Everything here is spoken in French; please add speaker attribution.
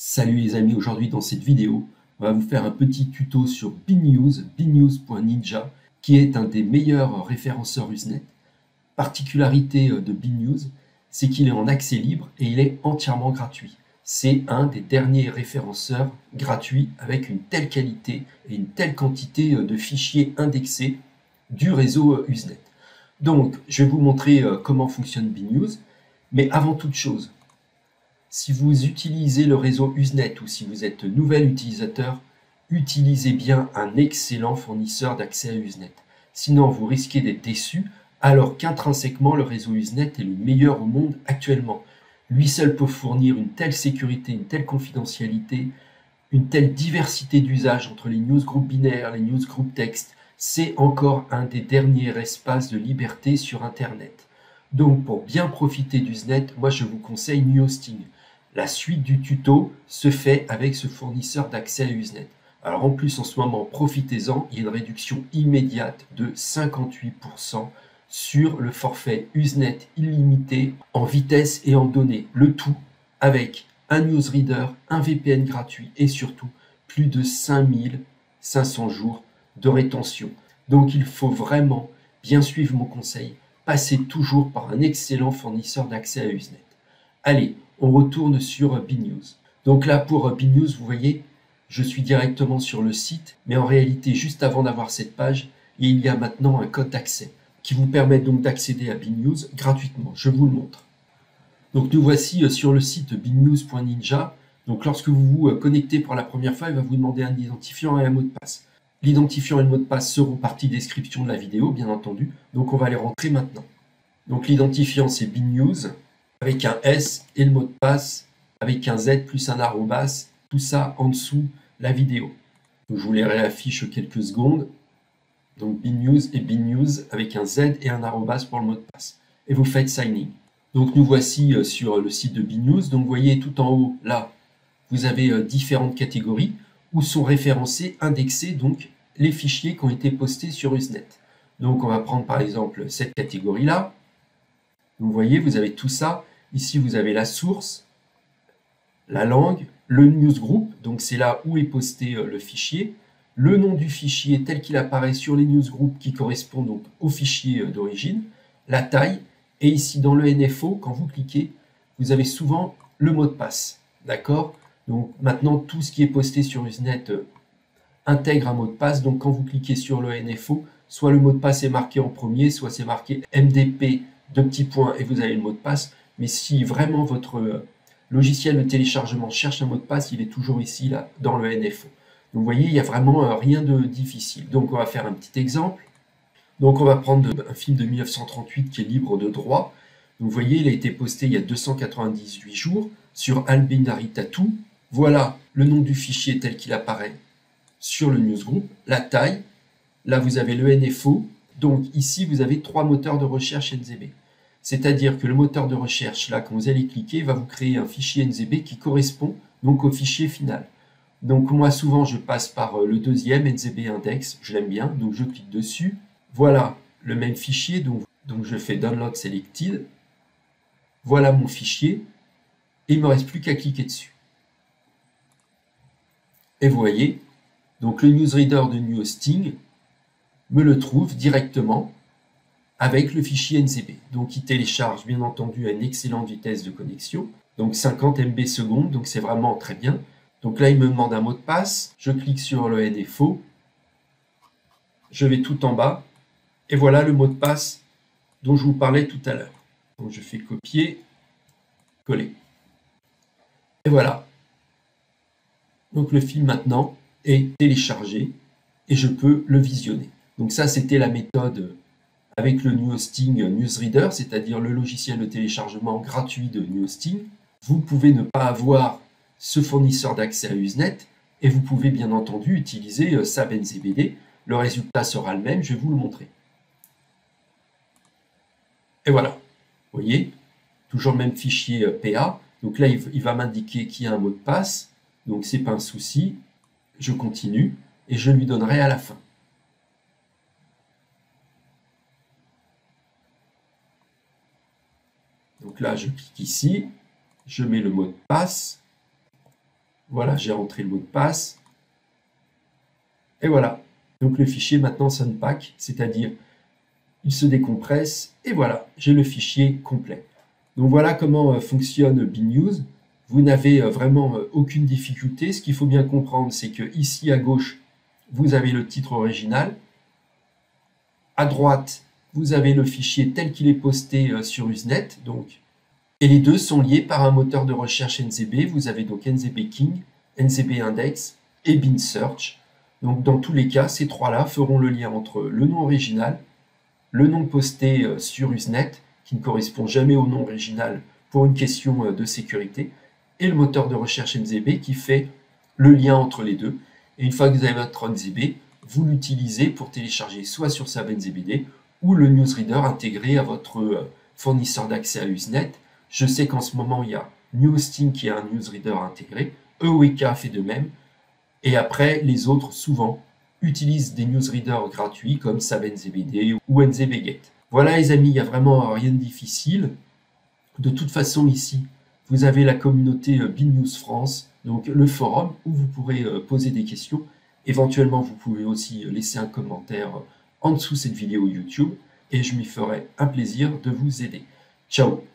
Speaker 1: Salut les amis, aujourd'hui dans cette vidéo, on va vous faire un petit tuto sur BeanNews, beannews.ninja, qui est un des meilleurs référenceurs Usenet. Particularité de BeanNews, c'est qu'il est en accès libre et il est entièrement gratuit. C'est un des derniers référenceurs gratuits avec une telle qualité et une telle quantité de fichiers indexés du réseau Usenet. Donc, je vais vous montrer comment fonctionne BeanNews, mais avant toute chose, si vous utilisez le réseau Usenet ou si vous êtes nouvel utilisateur, utilisez bien un excellent fournisseur d'accès à Usenet. Sinon, vous risquez d'être déçu, alors qu'intrinsèquement, le réseau Usenet est le meilleur au monde actuellement. Lui seul peut fournir une telle sécurité, une telle confidentialité, une telle diversité d'usages entre les newsgroups binaires, les newsgroups texte. C'est encore un des derniers espaces de liberté sur Internet. Donc, pour bien profiter d'Usenet, moi je vous conseille NewHosting. La suite du tuto se fait avec ce fournisseur d'accès à Usenet. Alors en plus, en ce moment, profitez-en, il y a une réduction immédiate de 58% sur le forfait Usenet illimité en vitesse et en données. Le tout avec un newsreader, un VPN gratuit et surtout plus de 5500 jours de rétention. Donc il faut vraiment bien suivre mon conseil, passer toujours par un excellent fournisseur d'accès à Usenet. Allez, on retourne sur BeanNews. Donc là, pour BeanNews, vous voyez, je suis directement sur le site, mais en réalité, juste avant d'avoir cette page, il y a maintenant un code d'accès qui vous permet donc d'accéder à BeanNews gratuitement. Je vous le montre. Donc nous voici sur le site beannews.ninja. Donc lorsque vous vous connectez pour la première fois, il va vous demander un identifiant et un mot de passe. L'identifiant et le mot de passe seront partie description de la vidéo, bien entendu. Donc on va les rentrer maintenant. Donc l'identifiant, c'est BeanNews, avec un S, et le mot de passe avec un Z plus un arrobas, tout ça en dessous la vidéo. Donc, je vous les réaffiche quelques secondes. Donc BeanNews et BeanNews avec un Z et un arrobas pour le mot de passe. Et vous faites sign in. Donc nous voici sur le site de BeanNews. Donc vous voyez tout en haut, là, vous avez différentes catégories où sont référencés, indexés donc les fichiers qui ont été postés sur Usenet. Donc on va prendre par exemple cette catégorie-là. Vous voyez, vous avez tout ça. Ici, vous avez la source, la langue, le newsgroup, donc c'est là où est posté le fichier, le nom du fichier tel qu'il apparaît sur les newsgroups qui correspond donc au fichier d'origine, la taille, et ici dans le NFO, quand vous cliquez, vous avez souvent le mot de passe. D'accord? Donc maintenant, tout ce qui est posté sur Usenet intègre un mot de passe. Donc quand vous cliquez sur le NFO, soit le mot de passe est marqué en premier, soit c'est marqué MDP, deux petits points, et vous avez le mot de passe. Mais si vraiment votre logiciel de téléchargement cherche un mot de passe, il est toujours ici, là, dans le NFO. Donc vous voyez, il n'y a vraiment rien de difficile. Donc on va faire un petit exemple. Donc on va prendre un film de 1938 qui est libre de droit. Donc vous voyez, il a été posté il y a 298 jours sur Albinari Tattoo. Voilà le nom du fichier tel qu'il apparaît sur le newsgroup, la taille. Là, vous avez le NFO. Donc ici, vous avez 3 moteurs de recherche NZB. C'est-à-dire que le moteur de recherche, là, quand vous allez cliquer, va vous créer un fichier NZB qui correspond donc au fichier final. Donc moi, souvent, je passe par le deuxième, NZB index, je l'aime bien, donc je clique dessus. Voilà le même fichier, donc je fais Download Selected. Voilà mon fichier, et il ne me reste plus qu'à cliquer dessus. Et vous voyez, donc le newsreader de NewHosting me le trouve directement avec le fichier NZB. Donc il télécharge bien entendu à une excellente vitesse de connexion, donc 50 MB seconde, donc c'est vraiment très bien. Donc là il me demande un mot de passe, je clique sur le NFO, je vais tout en bas, et voilà le mot de passe dont je vous parlais tout à l'heure. Donc je fais copier, coller. Et voilà. Donc le film maintenant est téléchargé et je peux le visionner. Donc ça c'était la méthode avec le NewHosting Newsreader, c'est-à-dire le logiciel de téléchargement gratuit de NewHosting. Vous pouvez ne pas avoir ce fournisseur d'accès à Usenet et vous pouvez bien entendu utiliser SAP-NZBD. Le résultat sera le même, je vais vous le montrer. Et voilà, vous voyez, toujours le même fichier PA. Donc là, il va m'indiquer qu'il y a un mot de passe, donc c'est pas un souci. Je continue et je lui donnerai à la fin. Donc là, je clique ici, je mets le mot de passe, Voilà, j'ai rentré le mot de passe. Et voilà. Donc le fichier maintenant s'unpack, c'est-à-dire il se décompresse. Et voilà, j'ai le fichier complet. Donc voilà comment fonctionne BeanNews. Vous n'avez vraiment aucune difficulté. Ce qu'il faut bien comprendre, c'est que ici à gauche, vous avez le titre original. À droite, vous avez le fichier tel qu'il est posté sur Usenet. Donc, et les deux sont liés par un moteur de recherche NZB. Vous avez donc NZB King, NZB Index et Bean Search. Donc dans tous les cas, ces trois-là feront le lien entre le nom original, le nom posté sur Usenet, qui ne correspond jamais au nom original pour une question de sécurité, et le moteur de recherche NZB qui fait le lien entre les deux. Et une fois que vous avez votre NZB, vous l'utilisez pour télécharger soit sur sa NZBD ou le newsreader intégré à votre fournisseur d'accès à Usenet. Je sais qu'en ce moment, il y a NewHosting qui a un newsreader intégré, EOEK fait de même, et après, les autres, souvent, utilisent des newsreaders gratuits comme SabNZBD ou NZBGet. Voilà les amis, il n'y a vraiment rien de difficile. De toute façon, ici, vous avez la communauté BeanNews France, donc le forum où vous pourrez poser des questions. Éventuellement, vous pouvez aussi laisser un commentaire en dessous de cette vidéo YouTube et je m'y ferai un plaisir de vous aider. Ciao!